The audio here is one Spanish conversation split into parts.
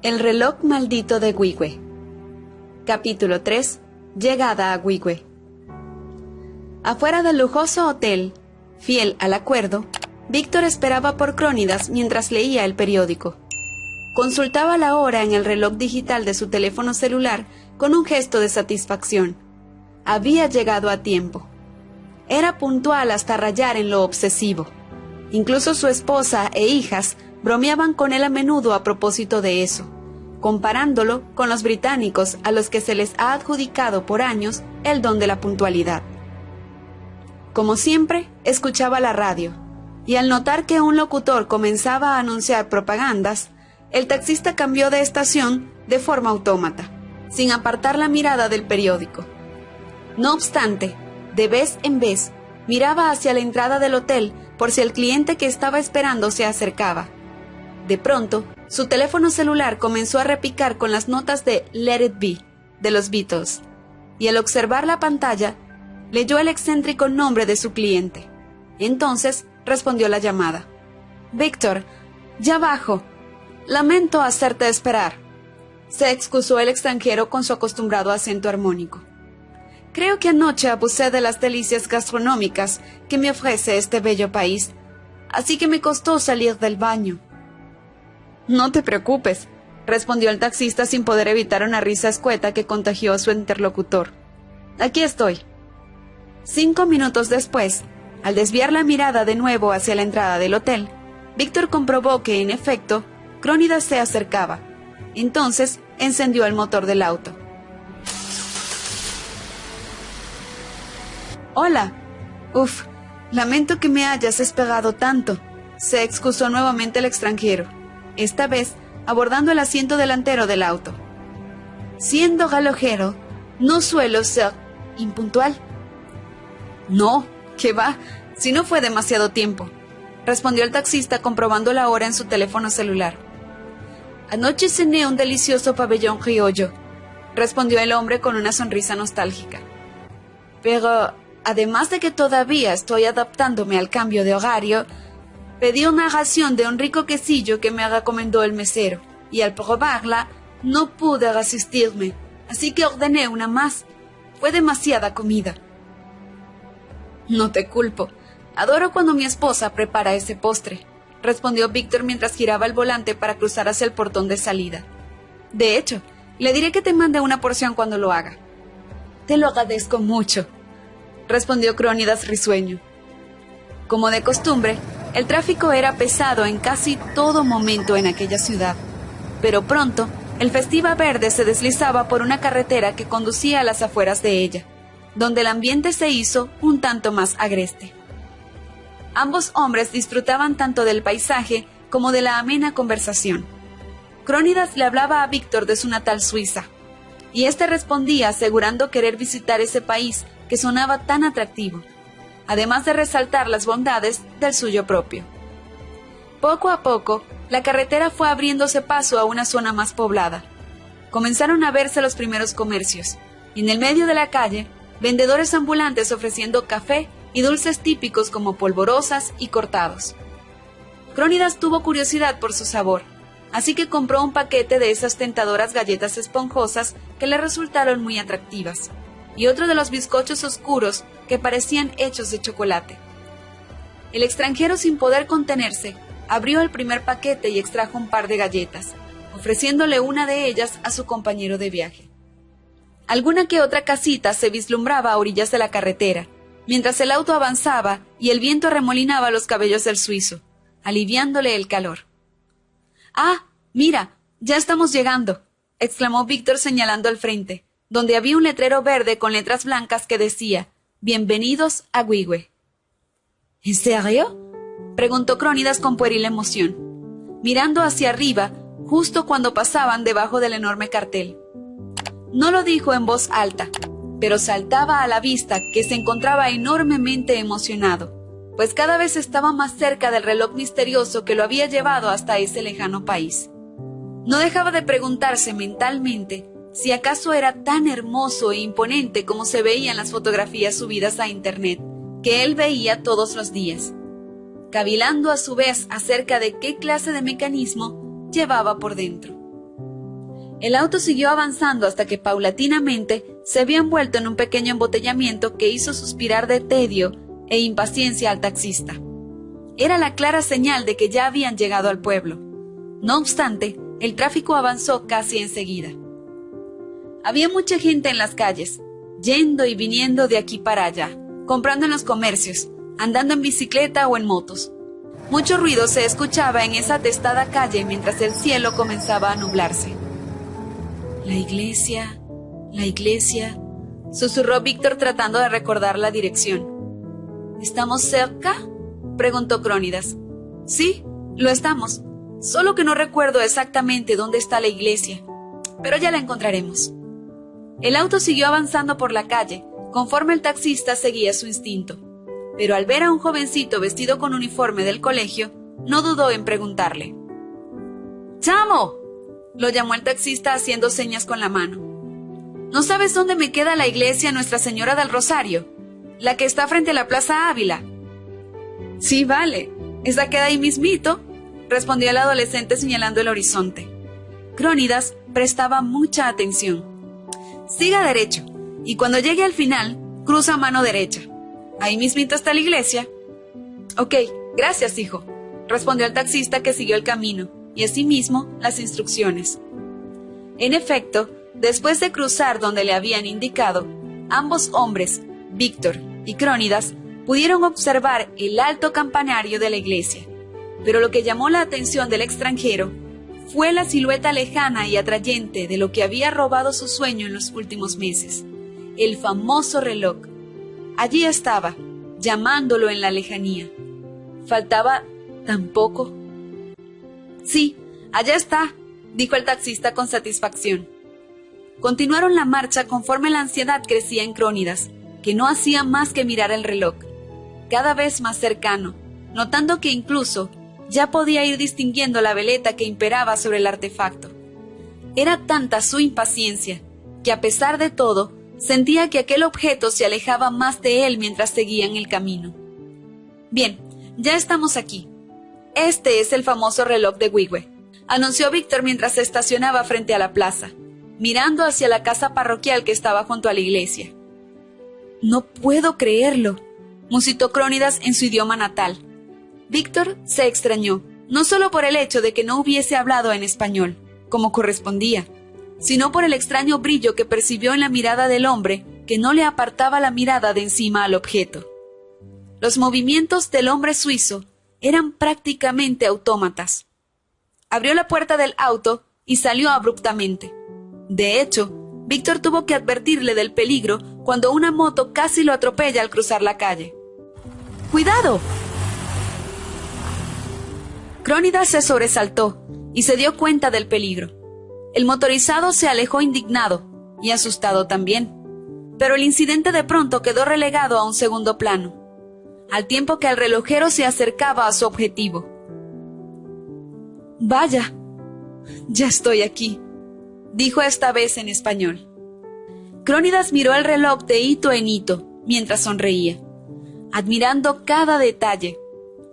El reloj maldito de Güigüe. Capítulo 3. Llegada a Güigüe. Afuera del lujoso hotel, fiel al acuerdo, Víctor esperaba por Crónidas mientras leía el periódico. Consultaba la hora en el reloj digital de su teléfono celular con un gesto de satisfacción. Había llegado a tiempo. Era puntual hasta rayar en lo obsesivo. Incluso su esposa e hijas bromeaban con él a menudo a propósito de eso, comparándolo con los británicos a los que se les ha adjudicado por años el don de la puntualidad. Como siempre, escuchaba la radio, y al notar que un locutor comenzaba a anunciar propagandas, el taxista cambió de estación de forma autómata, sin apartar la mirada del periódico. No obstante, de vez en vez, miraba hacia la entrada del hotel por si el cliente que estaba esperando se acercaba. De pronto, su teléfono celular comenzó a repicar con las notas de Let It Be, de los Beatles, y al observar la pantalla, leyó el excéntrico nombre de su cliente. Entonces, respondió la llamada. «Víctor, ya bajo. Lamento hacerte esperar», se excusó el extranjero con su acostumbrado acento armónico. «Creo que anoche abusé de las delicias gastronómicas que me ofrece este bello país, así que me costó salir del baño». «No te preocupes», respondió el taxista sin poder evitar una risa escueta que contagió a su interlocutor. «Aquí estoy». 5 minutos después, al desviar la mirada de nuevo hacia la entrada del hotel, Víctor comprobó que, en efecto, Crónidas se acercaba. Entonces, encendió el motor del auto. «Hola. Uf, lamento que me hayas esperado tanto», se excusó nuevamente el extranjero, esta vez abordando el asiento delantero del auto. «Siendo relojero, no suelo ser impuntual». «No, ¿qué va? Si no fue demasiado tiempo», respondió el taxista comprobando la hora en su teléfono celular. «Anoche cené un delicioso pabellón criollo», respondió el hombre con una sonrisa nostálgica. «Pero, además de que todavía estoy adaptándome al cambio de horario, pedí una ración de un rico quesillo que me recomendó el mesero, y al probarla no pude resistirme, así que ordené una más. Fue demasiada comida». «No te culpo. Adoro cuando mi esposa prepara ese postre», respondió Víctor mientras giraba el volante para cruzar hacia el portón de salida. «De hecho, le diré que te mande una porción cuando lo haga». «Te lo agradezco mucho», respondió Crónidas risueño. Como de costumbre, el tráfico era pesado en casi todo momento en aquella ciudad, pero pronto el Festiva Verde se deslizaba por una carretera que conducía a las afueras de ella, donde el ambiente se hizo un tanto más agreste. Ambos hombres disfrutaban tanto del paisaje como de la amena conversación. Crónidas le hablaba a Víctor de su natal Suiza, y éste respondía asegurando querer visitar ese país que sonaba tan atractivo, además de resaltar las bondades del suyo propio. Poco a poco, la carretera fue abriéndose paso a una zona más poblada. Comenzaron a verse los primeros comercios, y en el medio de la calle, vendedores ambulantes ofreciendo café y dulces típicos como polvorosas y cortados. Crónidas tuvo curiosidad por su sabor, así que compró un paquete de esas tentadoras galletas esponjosas que le resultaron muy atractivas, y otro de los bizcochos oscuros que parecían hechos de chocolate. El extranjero, sin poder contenerse, abrió el primer paquete y extrajo un par de galletas, ofreciéndole una de ellas a su compañero de viaje. Alguna que otra casita se vislumbraba a orillas de la carretera, mientras el auto avanzaba y el viento arremolinaba los cabellos del suizo, aliviándole el calor. «Ah, mira, ya estamos llegando», exclamó Víctor señalando al frente, donde había un letrero verde con letras blancas que decía «Bienvenidos a Güigüe». «¿En serio?», preguntó Crónidas con pueril emoción, mirando hacia arriba justo cuando pasaban debajo del enorme cartel. No lo dijo en voz alta, pero saltaba a la vista que se encontraba enormemente emocionado, pues cada vez estaba más cerca del reloj misterioso que lo había llevado hasta ese lejano país. No dejaba de preguntarse mentalmente si acaso era tan hermoso e imponente como se veía en las fotografías subidas a internet, que él veía todos los días, cavilando a su vez acerca de qué clase de mecanismo llevaba por dentro. El auto siguió avanzando hasta que paulatinamente se había envuelto en un pequeño embotellamiento que hizo suspirar de tedio e impaciencia al taxista. Era la clara señal de que ya habían llegado al pueblo. No obstante, el tráfico avanzó casi enseguida. Había mucha gente en las calles, yendo y viniendo de aquí para allá, comprando en los comercios, andando en bicicleta o en motos. Mucho ruido se escuchaba en esa atestada calle mientras el cielo comenzaba a nublarse. La iglesia, susurró Víctor tratando de recordar la dirección. ¿Estamos cerca?, preguntó Crónidas. Sí, lo estamos, solo que no recuerdo exactamente dónde está la iglesia, pero ya la encontraremos. El auto siguió avanzando por la calle, conforme el taxista seguía su instinto, pero al ver a un jovencito vestido con uniforme del colegio, no dudó en preguntarle. ¡Chamo!, lo llamó el taxista haciendo señas con la mano. ¿No sabes dónde me queda la iglesia Nuestra Señora del Rosario? La que está frente a la Plaza Ávila. Sí, vale, esa queda ahí mismito, respondió el adolescente señalando el horizonte. Crónidas prestaba mucha atención. Siga derecho, y cuando llegue al final, cruza a mano derecha. Ahí mismito está la iglesia. Ok, gracias, hijo, respondió el taxista, que siguió el camino, y asimismo las instrucciones. En efecto, después de cruzar donde le habían indicado, ambos hombres, Víctor y Crónidas, pudieron observar el alto campanario de la iglesia, pero lo que llamó la atención del extranjero fue la silueta lejana y atrayente de lo que había robado su sueño en los últimos meses, el famoso reloj. Allí estaba, llamándolo en la lejanía. Faltaba tan poco. Sí, allá está, dijo el taxista con satisfacción. Continuaron la marcha conforme la ansiedad crecía en Crónidas, que no hacía más que mirar el reloj, cada vez más cercano, notando que incluso ya podía ir distinguiendo la veleta que imperaba sobre el artefacto. Era tanta su impaciencia, que a pesar de todo, sentía que aquel objeto se alejaba más de él mientras seguían el camino. Bien, ya estamos aquí. Este es el famoso reloj de Wigwe, anunció Víctor mientras se estacionaba frente a la plaza, mirando hacia la casa parroquial que estaba junto a la iglesia. No puedo creerlo, musitó Crónidas en su idioma natal. Víctor se extrañó, no solo por el hecho de que no hubiese hablado en español, como correspondía, sino por el extraño brillo que percibió en la mirada del hombre, que no le apartaba la mirada de encima al objeto. Los movimientos del hombre suizo eran prácticamente autómatas. Abrió la puerta del auto y salió abruptamente. De hecho, Víctor tuvo que advertirle del peligro cuando una moto casi lo atropella al cruzar la calle. ¡Cuidado! Crónidas se sobresaltó y se dio cuenta del peligro. El motorizado se alejó indignado y asustado también, pero el incidente de pronto quedó relegado a un segundo plano, al tiempo que el relojero se acercaba a su objetivo. «Vaya, ya estoy aquí», dijo esta vez en español. Crónidas miró el reloj de hito en hito mientras sonreía, admirando cada detalle: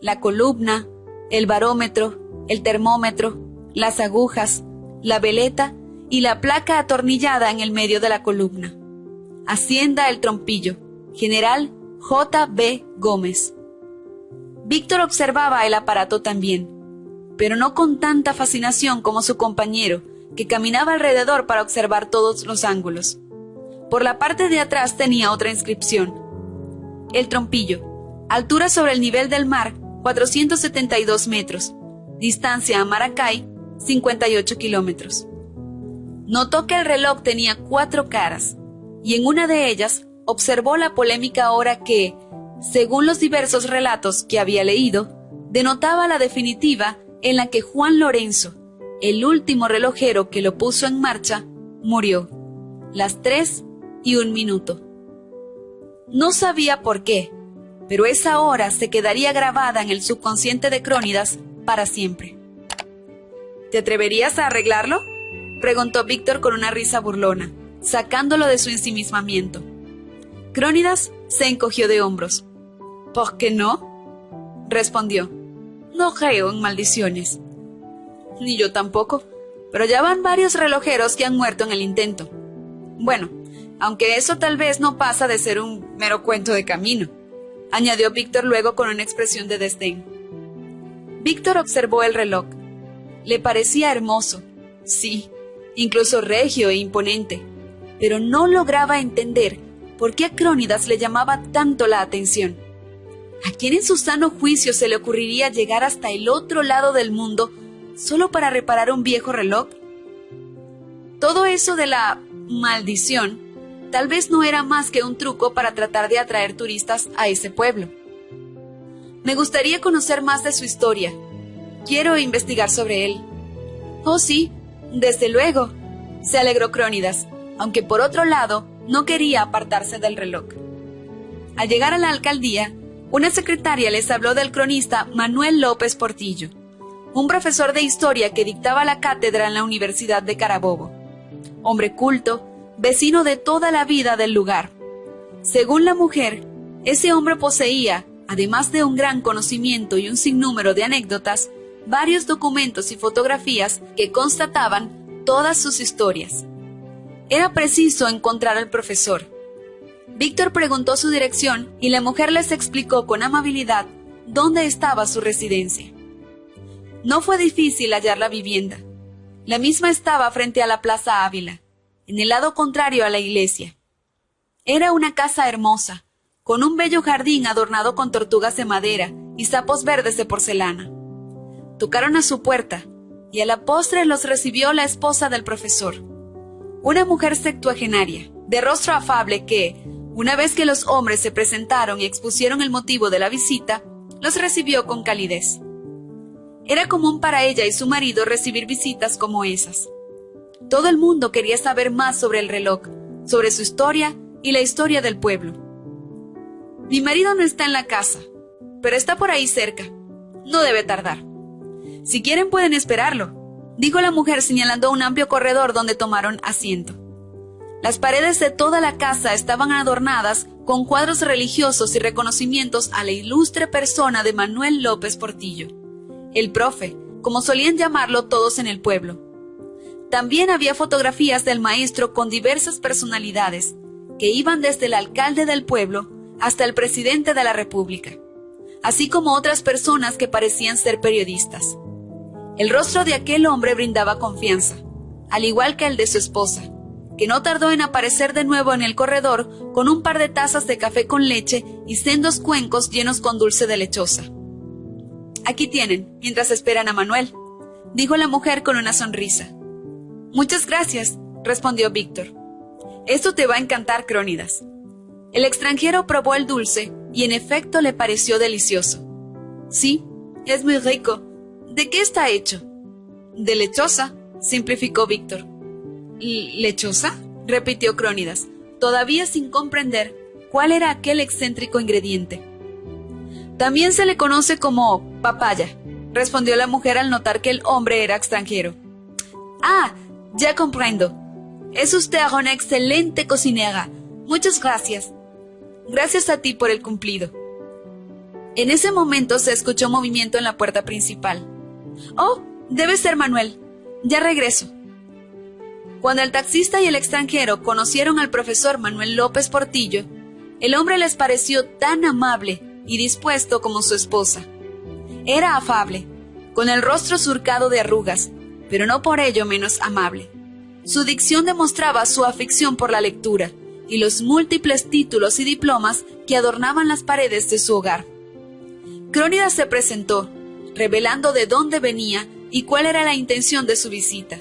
la columna, el barómetro, el termómetro, las agujas, la veleta y la placa atornillada en el medio de la columna. Hacienda El Trompillo, General J.B. Gómez. Víctor observaba el aparato también, pero no con tanta fascinación como su compañero, que caminaba alrededor para observar todos los ángulos. Por la parte de atrás tenía otra inscripción: El Trompillo, altura sobre el nivel del mar, 472 metros, distancia a Maracay, 58 kilómetros. Notó que el reloj tenía 4 caras, y en una de ellas observó la polémica hora que, según los diversos relatos que había leído, denotaba la definitiva en la que Juan Lorenzo, el último relojero que lo puso en marcha, murió, las 3:01. No sabía por qué, pero esa hora se quedaría grabada en el subconsciente de Crónidas para siempre. ¿Te atreverías a arreglarlo?, preguntó Víctor con una risa burlona, sacándolo de su ensimismamiento. Crónidas se encogió de hombros. ¿Por qué no?, respondió. No creo en maldiciones. Ni yo tampoco, pero ya van varios relojeros que han muerto en el intento. Bueno, aunque eso tal vez no pasa de ser un mero cuento de camino, añadió Víctor luego con una expresión de desdén. Víctor observó el reloj. Le parecía hermoso, sí, incluso regio e imponente, pero no lograba entender por qué a Crónidas le llamaba tanto la atención. ¿A quién en su sano juicio se le ocurriría llegar hasta el otro lado del mundo solo para reparar un viejo reloj? Todo eso de la maldición tal vez no era más que un truco para tratar de atraer turistas a ese pueblo. Me gustaría conocer más de su historia. Quiero investigar sobre él. Oh sí, desde luego, se alegró Crónidas, aunque por otro lado no quería apartarse del reloj. Al llegar a la alcaldía, una secretaria les habló del cronista Manuel López Portillo, un profesor de historia que dictaba la cátedra en la Universidad de Carabobo. Hombre culto, vecino de toda la vida del lugar. Según la mujer, ese hombre poseía, además de un gran conocimiento y un sinnúmero de anécdotas, varios documentos y fotografías que constataban todas sus historias. Era preciso encontrar al profesor. Víctor preguntó su dirección y la mujer les explicó con amabilidad dónde estaba su residencia. No fue difícil hallar la vivienda. La misma estaba frente a la Plaza Ávila, en el lado contrario a la iglesia. Era una casa hermosa, con un bello jardín adornado con tortugas de madera y sapos verdes de porcelana. Tocaron a su puerta, y a la postre los recibió la esposa del profesor, una mujer septuagenaria, de rostro afable que, una vez que los hombres se presentaron y expusieron el motivo de la visita, los recibió con calidez. Era común para ella y su marido recibir visitas como esas. Todo el mundo quería saber más sobre el reloj, sobre su historia y la historia del pueblo. Mi marido no está en la casa, pero está por ahí cerca. No debe tardar. Si quieren pueden esperarlo, dijo la mujer señalando un amplio corredor donde tomaron asiento. Las paredes de toda la casa estaban adornadas con cuadros religiosos y reconocimientos a la ilustre persona de Manuel López Portillo, el profe, como solían llamarlo todos en el pueblo. También había fotografías del maestro con diversas personalidades, que iban desde el alcalde del pueblo hasta el presidente de la República, así como otras personas que parecían ser periodistas. El rostro de aquel hombre brindaba confianza, al igual que el de su esposa, que no tardó en aparecer de nuevo en el corredor con un par de tazas de café con leche y sendos cuencos llenos con dulce de lechosa. Aquí tienen, mientras esperan a Manuel, dijo la mujer con una sonrisa. Muchas gracias, respondió Víctor. Esto te va a encantar, Crónidas. El extranjero probó el dulce y en efecto le pareció delicioso. Sí, es muy rico. ¿De qué está hecho? De lechosa, simplificó Víctor. ¿Lechosa?, repitió Crónidas, todavía sin comprender cuál era aquel excéntrico ingrediente. También se le conoce como papaya, respondió la mujer al notar que el hombre era extranjero. Ah, ya comprendo. Es usted una excelente cocinera. Muchas gracias. Gracias a ti por el cumplido. En ese momento se escuchó movimiento en la puerta principal. Oh, debe ser Manuel. Ya regreso. Cuando el taxista y el extranjero conocieron al profesor Manuel López Portillo, el hombre les pareció tan amable y dispuesto como su esposa. Era afable, con el rostro surcado de arrugas, pero no por ello menos amable. Su dicción demostraba su afición por la lectura y los múltiples títulos y diplomas que adornaban las paredes de su hogar. Crónidas se presentó, revelando de dónde venía y cuál era la intención de su visita.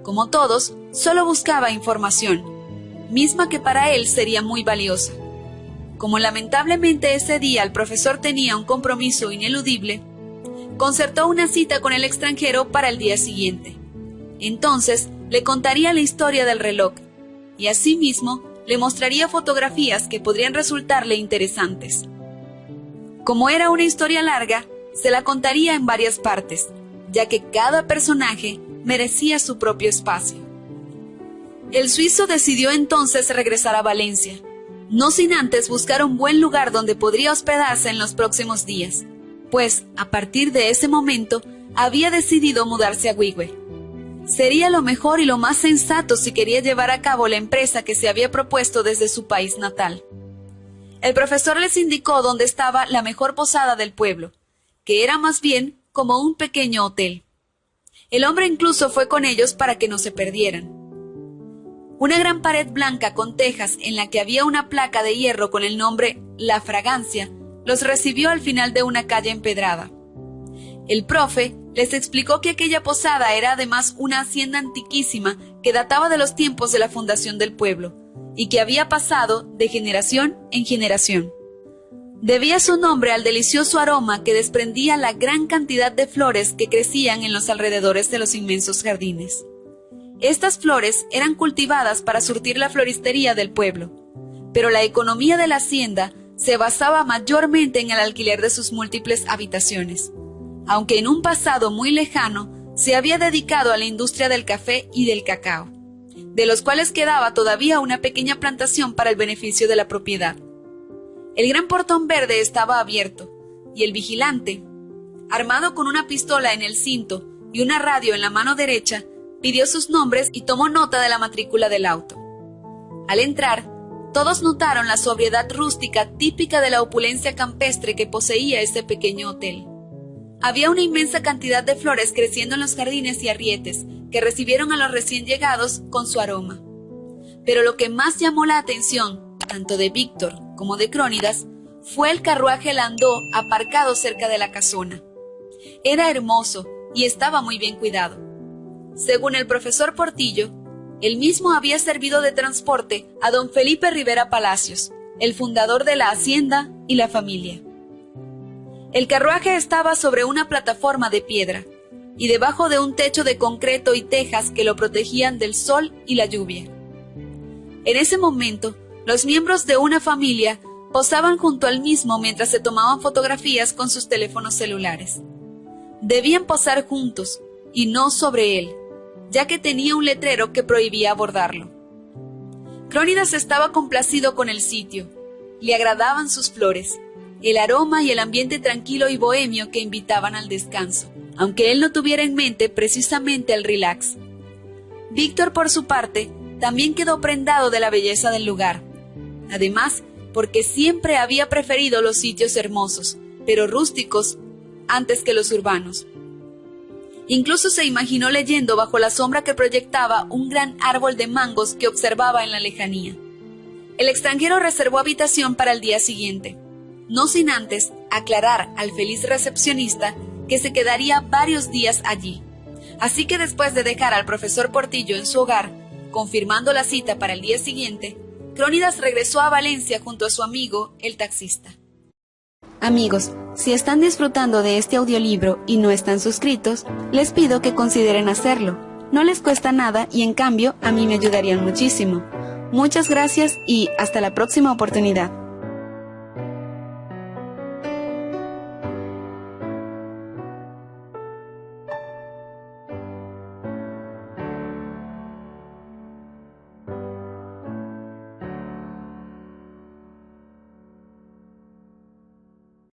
Como todos, solo buscaba información, misma que para él sería muy valiosa. Como lamentablemente ese día el profesor tenía un compromiso ineludible, concertó una cita con el extranjero para el día siguiente. Entonces le contaría la historia del reloj y asimismo le mostraría fotografías que podrían resultarle interesantes. Como era una historia larga, se la contaría en varias partes, ya que cada personaje merecía su propio espacio. El suizo decidió entonces regresar a Valencia, no sin antes buscar un buen lugar donde podría hospedarse en los próximos días, pues, a partir de ese momento, había decidido mudarse a Huigüe. Sería lo mejor y lo más sensato si quería llevar a cabo la empresa que se había propuesto desde su país natal. El profesor les indicó dónde estaba la mejor posada del pueblo, que era más bien como un pequeño hotel. El hombre incluso fue con ellos para que no se perdieran. Una gran pared blanca con tejas en la que había una placa de hierro con el nombre La Fragancia los recibió al final de una calle empedrada. El profe les explicó que aquella posada era además una hacienda antiquísima que databa de los tiempos de la fundación del pueblo y que había pasado de generación en generación. Debía su nombre al delicioso aroma que desprendía la gran cantidad de flores que crecían en los alrededores de los inmensos jardines. Estas flores eran cultivadas para surtir la floristería del pueblo, pero la economía de la hacienda se basaba mayormente en el alquiler de sus múltiples habitaciones, aunque en un pasado muy lejano se había dedicado a la industria del café y del cacao, de los cuales quedaba todavía una pequeña plantación para el beneficio de la propiedad. El gran portón verde estaba abierto, y el vigilante, armado con una pistola en el cinto y una radio en la mano derecha, pidió sus nombres y tomó nota de la matrícula del auto. Al entrar, todos notaron la sobriedad rústica típica de la opulencia campestre que poseía ese pequeño hotel. Había una inmensa cantidad de flores creciendo en los jardines y arrietes que recibieron a los recién llegados con su aroma. Pero lo que más llamó la atención, tanto de Víctor como de Crónidas, fue el carruaje landó aparcado cerca de la casona. Era hermoso y estaba muy bien cuidado. Según el profesor Portillo, él mismo había servido de transporte a don Felipe Rivera Palacios, el fundador de la hacienda y la familia. El carruaje estaba sobre una plataforma de piedra y debajo de un techo de concreto y tejas que lo protegían del sol y la lluvia. En ese momento, los miembros de una familia posaban junto al mismo mientras se tomaban fotografías con sus teléfonos celulares. Debían posar juntos y no sobre él, ya que tenía un letrero que prohibía abordarlo. Crónidas estaba complacido con el sitio. Le agradaban sus flores, el aroma y el ambiente tranquilo y bohemio que invitaban al descanso, aunque él no tuviera en mente precisamente el relax. Víctor, por su parte, también quedó prendado de la belleza del lugar. Además, porque siempre había preferido los sitios hermosos, pero rústicos, antes que los urbanos. Incluso se imaginó leyendo bajo la sombra que proyectaba un gran árbol de mangos que observaba en la lejanía. El extranjero reservó habitación para el día siguiente, no sin antes aclarar al feliz recepcionista que se quedaría varios días allí. Así que después de dejar al profesor Portillo en su hogar, confirmando la cita para el día siguiente, Crónidas regresó a Valencia junto a su amigo, el taxista. Amigos, si están disfrutando de este audiolibro y no están suscritos, les pido que consideren hacerlo. No les cuesta nada y en cambio a mí me ayudarían muchísimo. Muchas gracias y hasta la próxima oportunidad.